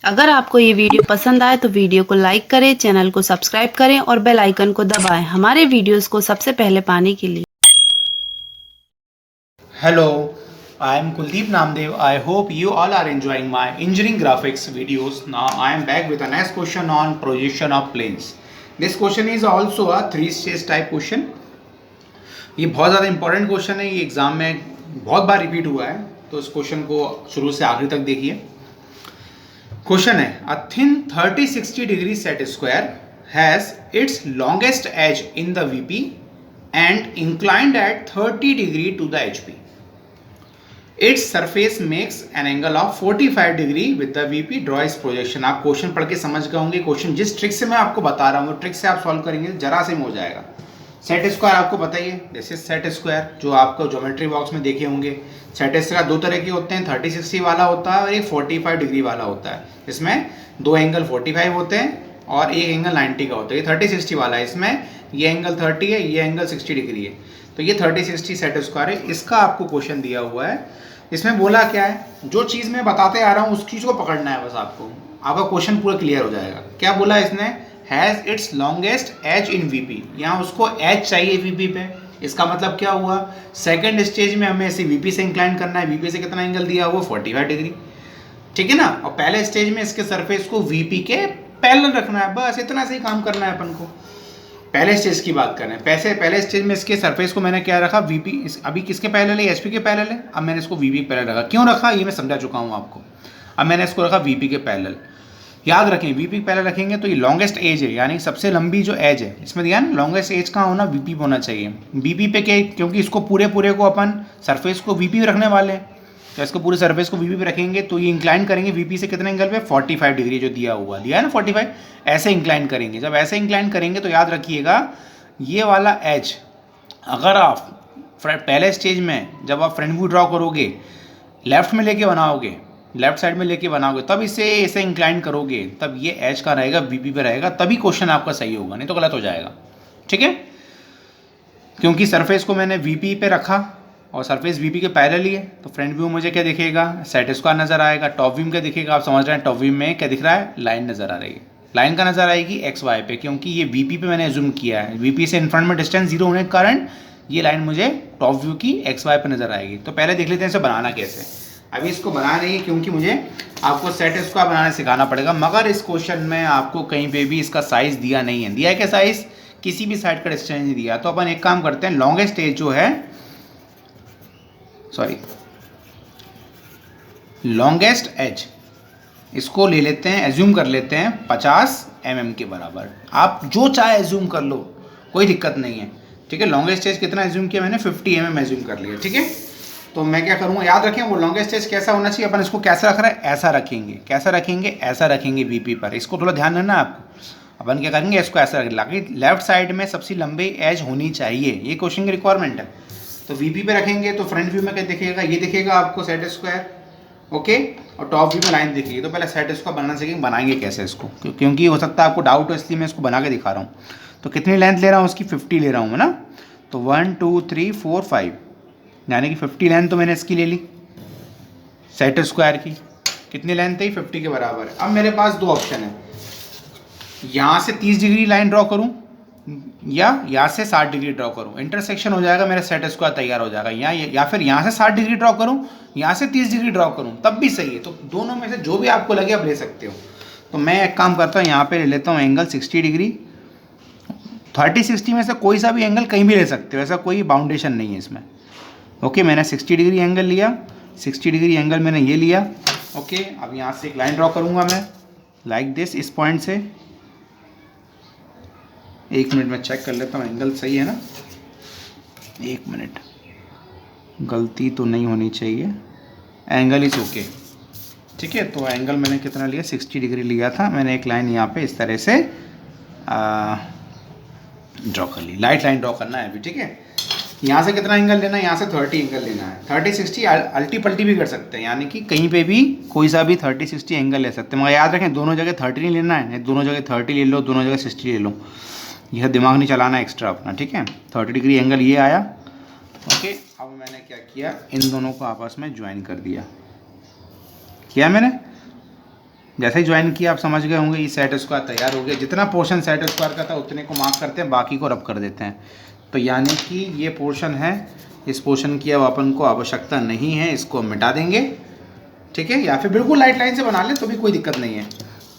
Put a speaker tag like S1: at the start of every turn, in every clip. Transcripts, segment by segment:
S1: अगर आपको ये वीडियो पसंद आए तो वीडियो को लाइक करें, चैनल को सब्सक्राइब करें और बेल आइकन को दबाएं हमारे वीडियोस को सबसे पहले पाने के लिए।
S2: Hello, I am Kuldeep Namdev. I hope you all are enjoying my engineering graphics videos. Now I am back with a next question on projection of planes. This question is also a 3 stage type question. ये बहुत ज़्यादा important question है, ये exam में बहुत बार repeat हुआ है, तो इस क्वेश्चन को शुरू से आखिर तक देखिए। क्वेश्चन है, a thin 30-60 degree set square has its longest edge in the VP and inclined at 30 degree to the HP. Its surface makes an angle of 45 degree with the VP. Draw its projection. आप question पढ़ के समझ गए होंगे. Question जिस trick से मैं आपको बता रहा हूँ वो ट्रिक से आप सॉल्व करेंगे जरा से हो जाएगा. सेट स्क्वायर आपको बताइए, दिस इज सेट स्क्वायर जो आपको ज्योमेट्री बॉक्स में देखे होंगे. सेट स्क्वायर दो तरह के होते हैं, 30-60 वाला होता है और एक 45 डिग्री वाला होता है. इसमें दो एंगल 45 होते हैं और एक एंगल 90 का होता है. ये 30-60 वाला है, इसमें ये एंगल 30 है, ये एंगल 60 डिग्री है. तो ये 30-60 सेट स्क्वायर है. इसका आपको क्वेश्चन दिया हुआ है. इसमें बोला क्या है, जो चीज़ मैं बताते आ रहा हूँ उस चीज़ को पकड़ना है बस आपको. आपका क्वेश्चन पूरा क्लियर हो जाएगा. क्या बोला इसने, has its longest edge in VP. यहाँ उसको एज चाहिए वीपी पे. इसका मतलब क्या हुआ, सेकंड स्टेज में हमें ऐसे वीपी से इंक्लाइन करना है. वीपी से कितना एंगल दिया हुआ, 45 डिग्री. ठीक है ना. और पहले स्टेज में इसके सरफेस को वीपी के पैरेलल रखना है. बस इतना से ही काम करना है अपन को. पहले स्टेज की बात करें, पहले स्टेज में इसके सरफेस को मैंने क्या रखा, वीपी. अभी किसके पैरेलल है, एचपी के पैरेलल है. अब मैंने इसको वीपी पैरेलल रखा. क्यों रखा ये मैं समझा चुका हूँ आपको. अब मैंने इसको रखा वीपी के पैरेलल. याद रखें, वीपी पहले रखेंगे तो ये लॉन्गेस्ट एज है, यानी सबसे लंबी जो एज है. इसमें दिया ना लॉन्गेस्ट एज कहाँ होना, वीपी पे होना चाहिए. वीपी पे के, क्योंकि इसको पूरे को अपन सरफेस को वीपी पे रखने वाले हैं, तो इसको पूरे सरफेस को वीपी पे रखेंगे तो ये इंक्लाइन करेंगे वीपी से कितने एंगल पे, 45 डिग्री जो दिया है ना 45. ऐसे इंक्लाइन करेंगे. जब ऐसे इंक्लाइन करेंगे तो याद रखिएगा ये वाला एज, अगर आप पहले स्टेज में जब आप फ्रंट व्यू ड्रॉ करोगे, लेफ्ट में लेके बनाओगे, लेफ्ट साइड में लेके बनाओगे, तब इसे ऐसे इंक्लाइन करोगे, तब ये एज का रहेगा वीपी पे रहेगा, तभी क्वेश्चन आपका सही होगा, नहीं तो गलत हो जाएगा. ठीक है. क्योंकि सरफेस को मैंने वीपी पे रखा और सरफेस वीपी के पैरेलल ही है, तो फ्रंट व्यू मुझे क्या दिखेगा, सेट स्क्वायर नजर आएगा. टॉप व्यू में क्या दिखेगा, आप समझ रहे हैं. टॉप व्यू में क्या दिख रहा है, लाइन नजर आ रही है. लाइन का नजर आएगी एक्स वाई पे, क्योंकि ये वीपी पे मैंने जूम किया है. वीपी से इन फ्रंट में डिस्टेंस 0 होने के कारण ये लाइन मुझे टॉप व्यू की एक्स वाई पे नजर आएगी. तो पहले देख लेते हैं इसे बनाना कैसे. अभी इसको बना नहीं है क्योंकि मुझे आपको सेट स्क्वायर बनाना सिखाना पड़ेगा. मगर इस क्वेश्चन में आपको कहीं पे भी इसका साइज दिया नहीं है. दिया है क्या साइज, किसी भी साइड का डिस्टेंस नहीं दिया. तो अपन एक काम करते हैं, लॉन्गेस्ट एज जो है, सॉरी लॉन्गेस्ट एज, इसको ले लेते हैं, एज्यूम कर लेते हैं 50 mm के बराबर. आप जो चाहे एज्यूम कर लो, कोई दिक्कत नहीं है. ठीक है. लॉन्गेस्ट एज कितना एज्यूम किया मैंने, 50 mm एज्यूम कर लिया. ठीक है. तो मैं क्या करूँगा, याद रखें वो लॉन्गेस्ट एज कैसा होना चाहिए. अपन इसको कैसा रख रहे हैं, ऐसा रखेंगे. कैसा रखेंगे, ऐसा रखेंगे वीपी पर. इसको थोड़ा ध्यान देना आपको. अपन क्या करेंगे, इसको ऐसा रखेंगे. लेफ्ट साइड में सबसे लंबी एज होनी चाहिए, ये क्वेश्चन की रिक्वायरमेंट है. तो वीपी पे रखेंगे तो फ्रंट व्यू में क्या दिखेगा, ये दिखेगा आपको सेट स्क्वायर. ओके. और टॉप व्यू में लाइन दिखेगी. तो पहले सेट स्क्वायर बनाना सीखेंगे, बनाएंगे कैसे इसको, क्योंकि हो सकता है आपको डाउट हो, इसलिए मैं इसको बना के दिखा रहा हूँ. तो कितनी लेंथ ले रहा हूँ उसकी, 50 ले रहा हूँ, है ना. तो 1 2 3 4 5, यानी कि 50 लेंथ तो मैंने इसकी ले ली सेट स्क्वायर की. कितनी लेंथ है, 50 के बराबर है. अब मेरे पास दो ऑप्शन है, यहाँ से 30 डिग्री लाइन ड्रॉ करूँ या यहाँ से 60 डिग्री ड्रॉ करूँ. इंटरसेक्शन हो जाएगा, मेरा सेट स्क्वायर तैयार हो जाएगा. या फिर यहाँ से 60 डिग्री ड्रॉ करूँ, यहाँ से 30 डिग्री ड्रॉ करूँ, तब भी सही है. तो दोनों में से जो भी आपको लगे आप ले सकते हो. तो मैं एक काम करता हूँ, यहाँ पे ले लेता हूँ एंगल 60 डिग्री. 30-60 में से कोई सा भी एंगल कहीं भी ले सकते हो, ऐसा कोई बाउंडेशन नहीं है इसमें. ओके. मैंने 60 डिग्री एंगल लिया, 60 डिग्री एंगल मैंने ये लिया. ओके. अब यहाँ से एक लाइन ड्रॉ करूँगा मैं लाइक दिस, इस पॉइंट से. एक मिनट में चेक कर लेता हूँ एंगल सही है ना. एक मिनट, गलती तो नहीं होनी चाहिए. Angle is okay. ठीक है. तो एंगल मैंने कितना लिया, 60 डिग्री लिया था. मैंने एक लाइन यहाँ पे इस तरह से ड्रॉ कर ली. लाइट लाइन ड्रॉ करना है अभी. ठीक है. यहाँ से कितना एंगल लेना है, यहाँ से 30 एंगल लेना है. 30-60 अल्टी पल्टी भी कर सकते हैं, यानी कि कहीं पे भी कोई सा भी 30-60 एंगल ले सकते हैं. मगर याद रखें दोनों जगह 30 नहीं लेना है, दोनों जगह 30 ले लो, दोनों जगह 60 ले लो. यह दिमाग नहीं चलाना एक्स्ट्रा अपना. ठीक है. 30 डिग्री एंगल ये आया. ओके. अब मैंने क्या किया, इन दोनों को आपस में ज्वाइन कर दिया. किया मैंने. जैसे ही ज्वाइन किया आप समझ गए होंगे ये सेट स्क्वायर तैयार हो गया। जितना पोर्शन सेट स्क्वायर का था उतने को मार्क करते हैं, बाकी को रब कर देते हैं। तो यानी कि ये पोर्शन है, इस पोर्शन की अब अपन को आवश्यकता नहीं है, इसको मिटा देंगे, ठीक है। या फिर बिल्कुल लाइट लाइन से बना लें तो भी कोई दिक्कत नहीं है।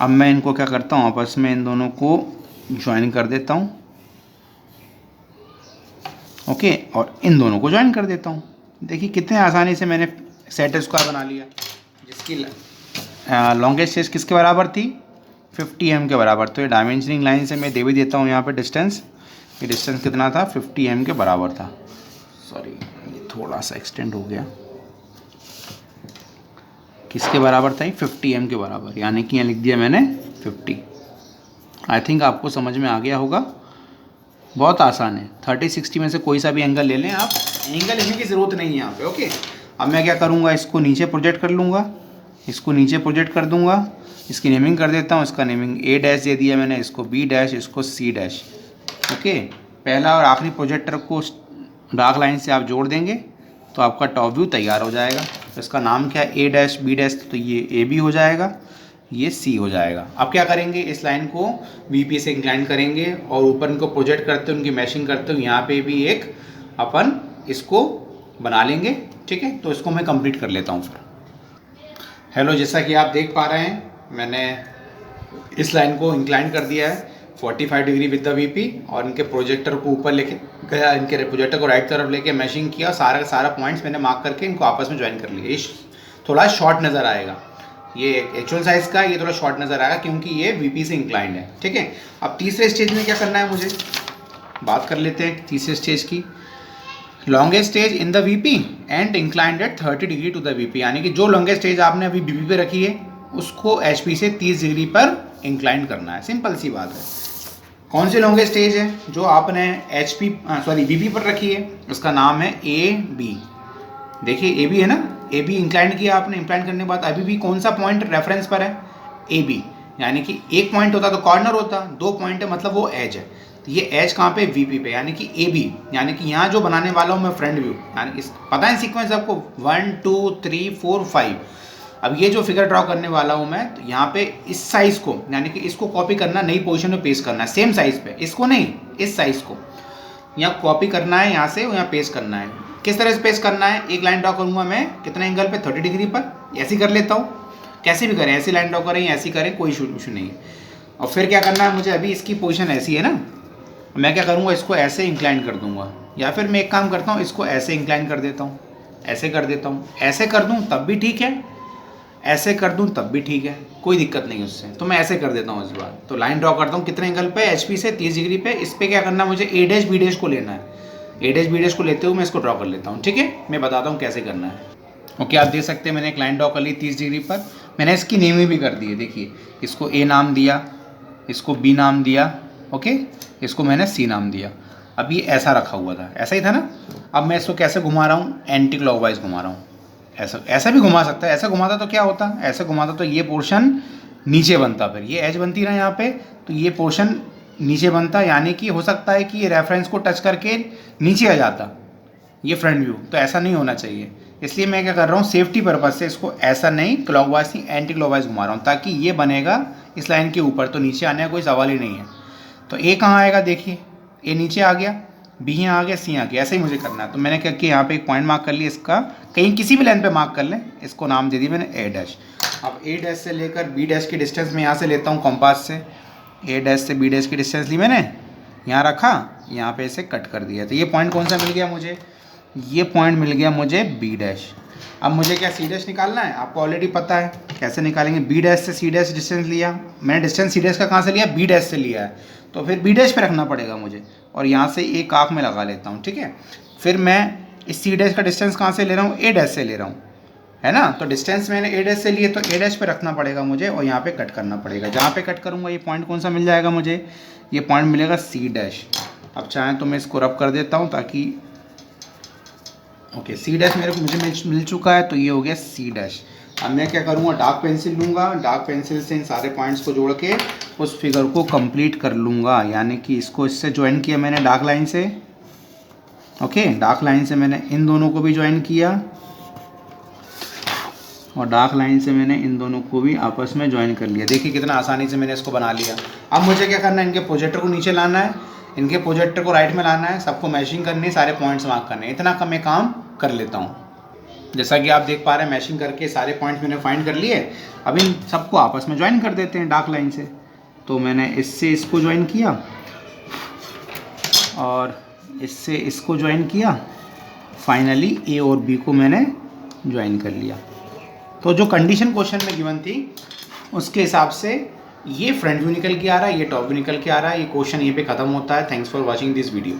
S2: अब मैं इनको क्या करता हूँ, आपस में इन दोनों को ज्वाइन कर देता हूँ, ओके, और इन दोनों को ज्वाइन कर देता हूँ। देखिए कितने आसानी से मैंने सेट स्क्वायर बना लिया, जिसकी लॉन्गेस्ट एज किसके बराबर थी, 50 m के बराबर। तो ये डायमेंशनिंग लाइन से मैं दे भी देता हूँ यहाँ पे डिस्टेंस, ये डिस्टेंस कितना था, 50 m के बराबर था। सॉरी ये थोड़ा सा एक्सटेंड हो गया, किसके बराबर था, 50 m के बराबर, यानी कि यहाँ लिख दिया मैंने 50। आई थिंक आपको समझ में आ गया होगा, बहुत आसान है। 30-60 में से कोई सा भी एंगल ले लें आप, एंगल लेने की ज़रूरत नहीं है यहाँ पे, ओके। अब मैं क्या करूँगा, इसको नीचे प्रोजेक्ट कर लूँगा, इसको नीचे प्रोजेक्ट कर दूँगा, इसकी नेमिंग कर देता हूँ। इसका नेमिंग A डैश दे दिया मैंने, इसको B डैश, इसको C डैश, ओके। पहला और आखिरी प्रोजेक्टर को डार्क लाइन से आप जोड़ देंगे तो आपका टॉप व्यू तैयार हो जाएगा। तो इसका नाम क्या है, A डैश B डैश, तो ये AB हो जाएगा, ये C हो जाएगा। अब क्या करेंगे, इस लाइन को VP से इंक्लाइन करेंगे और ऊपर इनको प्रोजेक्ट करते हुए उनकी मैशिंग करते हुए यहाँ पे भी एक अपन इसको बना लेंगे, ठीक है। तो इसको मैं कंप्लीट कर लेता हूँ फिर। हेलो, जैसा कि आप देख पा रहे हैं मैंने इस लाइन को इंक्लाइन कर दिया है 45 डिग्री विद द VP और इनके प्रोजेक्टर को ऊपर लेके गया, इनके प्रोजेक्टर को राइट तरफ लेके मैशिंग किया, सारा का सारा पॉइंट्स मैंने मार्क करके इनको आपस में ज्वाइन कर लिया। ये थोड़ा शॉर्ट नज़र आएगा, ये एक्चुअल साइज़ का ये थोड़ा शॉर्ट नज़र आएगा क्योंकि ये VP से इंक्लाइंड है, ठीक है। अब तीसरे स्टेज में क्या करना है, मुझे बात कर लेते हैं तीसरे स्टेज की। Longest stage in the VP and inclined at 30 degree to the VP, यानी कि जो लॉन्गेस्ट स्टेज आपने अभी VP पे रखी है उसको HP से 30 डिग्री पर इंक्लाइन करना है। सिंपल सी बात है। कौन सी लॉन्गेस्ट स्टेज है जो आपने VP पर रखी है, उसका नाम है AB। देखिए AB है ना, AB इंक्लाइन किया आपने, इंक्लाइन करने के बाद अभी भी कौन सा पॉइंट रेफरेंस पर है, AB, यानी कि एक पॉइंट होता तो कॉर्नर होता, दो पॉइंट है मतलब वो एज है। तो ये एज कहाँ पे, VP पे, यानी कि AB, यानी कि यहाँ जो बनाने वाला हूँ मैं फ्रंट व्यू, यानी इस पता है सीक्वेंस आपको 1 2 3 4 5। अब ये जो फिगर ड्रॉ करने वाला हूँ मैं, तो यहाँ पे इस साइज़ को, यानी कि इसको कॉपी करना, नई पोजीशन में पेस्ट करना है सेम साइज़ पे, इसको नहीं, इस साइज़ को यहाँ कॉपी करना है, यहाँ से यहाँ पेस्ट करना है। किस तरह से पेस्ट करना है, एक लाइन ड्रॉ करूँगा मैं कितने एंगल पे, 30 डिग्री पर, ऐसी कर लेता हूँ। कैसे भी करें, ऐसी लाइन ड्रॉ करें या ऐसी करें, कोई इशू नहीं है। और फिर क्या करना है मुझे, अभी इसकी पोजीशन ऐसी है ना, मैं क्या करूँगा, इसको ऐसे इंक्लाइन कर दूँगा, या फिर मैं एक काम करता हूँ, इसको ऐसे इंक्लाइन कर देता हूँ, ऐसे कर देता हूँ, ऐसे कर दूँ तब भी ठीक है, ऐसे कर दूँ तब भी ठीक है, कोई दिक्कत नहीं उससे। तो मैं ऐसे कर देता हूँ इस बार। तो लाइन ड्रॉ करता हूँ कितने एंगल पे, HP से 30 डिग्री पे। इस पर क्या करना है मुझे, A डैश B डैश को लेना है। A डैश B डैश को लेते हुए मैं इसको ड्रॉ कर लेता हूँ, ठीक है। मैं बताता हूँ कैसे करना है, ओके। आप देख सकते हैं मैंने एक लाइन ड्रॉ कर ली 30 डिग्री पर। मैंने इसकी नेमिंग भी कर दी है, देखिए इसको A नाम दिया, इसको B नाम दिया, ओके, इसको मैंने C नाम दिया। अब ये ऐसा रखा हुआ था, ऐसा ही था ना। अब मैं इसको कैसे घुमा रहा हूँ, एंटी क्लॉकवाइज घुमा रहा हूँ। ऐसा भी घुमा सकता है, ऐसा घुमाता तो क्या होता, ऐसे घुमाता तो ये पोर्शन नीचे बनता, फिर ये एज बनती ना यहाँ पे, तो ये पोर्शन नीचे बनता, यानी कि हो सकता है कि ये रेफरेंस को टच करके नीचे आ जाता, ये फ्रंट व्यू। तो ऐसा नहीं होना चाहिए, इसलिए मैं क्या कर रहा हूँ, सेफ्टी पर्पज़ से इसको ऐसा नहीं, क्लॉकवाइज नहीं, एंटी क्लॉकवाइज घुमा रहा हूँ, ताकि ये बनेगा इस लाइन के ऊपर, तो नीचे आने का कोई सवाल ही नहीं है। तो A कहाँ आएगा, देखिए A नीचे आ गया, B यहाँ आ गया, C आ गया, ऐसे ही मुझे करना है। तो मैंने क्या किया, यहाँ पे एक पॉइंट मार्क कर लिया, इसका कहीं किसी भी लाइन पे मार्क कर लें, इसको नाम दे दी मैंने A डैश। अब A डैश से लेकर B डैश की डिस्टेंस मैं यहाँ से लेता हूँ कंपास से, A डैश से B डैश की डिस्टेंस ली मैंने, यहाँ रखा, यहाँ पे इसे कट कर दिया। तो ये पॉइंट कौन सा मिल गया मुझे, ये पॉइंट मिल गया मुझे B डैश। अब मुझे क्या C डैश निकालना है, आपको ऑलरेडी पता है कैसे निकालेंगे। B डैश से C डैश डिस्टेंस लिया मैंने, डिस्टेंस C डैश का कहाँ से लिया, B डैश से लिया है, तो फिर B डैश पे रखना पड़ेगा मुझे, और यहाँ से एक आँख में लगा लेता हूँ, ठीक है। फिर मैं इस C डैश का डिस्टेंस कहाँ से ले रहा हूँ, A डैश से ले रहा हूँ, है ना। तो डिस्टेंस मैंने A डैश से लिए, तो A डैश पे रखना पड़ेगा मुझे, और यहाँ पे कट करना पड़ेगा। जहाँ पे कट करूँगा ये पॉइंट कौन सा मिल जाएगा मुझे, ये पॉइंट मिलेगा C डैश। अब चाहें तो मैं इसको रब कर देता हूँ ताकि, ओके, C डैश मुझे मिल चुका है, तो ये हो गया C डैश। अब मैं क्या करूँगा, डार्क पेंसिल लूँगा, डार्क पेंसिल से इन सारे पॉइंट्स को जोड़ के उस फिगर को कंप्लीट कर लूँगा, यानी कि इसको इससे ज्वाइन किया मैंने डार्क लाइन से, ओके, डार्क लाइन से मैंने इन दोनों को भी ज्वाइन किया, और डार्क लाइन से मैंने इन दोनों को भी आपस में ज्वाइन कर लिया। देखिए कितना आसानी से मैंने इसको बना लिया। अब मुझे क्या करना है, इनके प्रोजेक्टर को नीचे लाना है, इनके प्रोजेक्टर को राइट में लाना है, सबको मैचिंग करनी है, सारे पॉइंट्स मार्क करने हैं। इतना का मैं काम कर लेता हूँ। जैसा कि आप देख पा रहे हैं मैचिंग करके सारे पॉइंट्स मैंने फाइंड कर लिए। अब इन सबको आपस में ज्वाइन कर देते हैं डार्क लाइन से। तो मैंने इससे इसको ज्वाइन किया और इससे इसको ज्वाइन किया, फाइनली ए और बी को मैंने ज्वाइन कर लिया। तो जो कंडीशन क्वेश्चन में गिवन थी उसके हिसाब से ये फ्रंट व्यू निकल के आ रहा है, ये टॉप व्यू निकल के आ रहा है। ये क्वेश्चन यहीं पे ख़त्म होता है। Thanks for watching this video.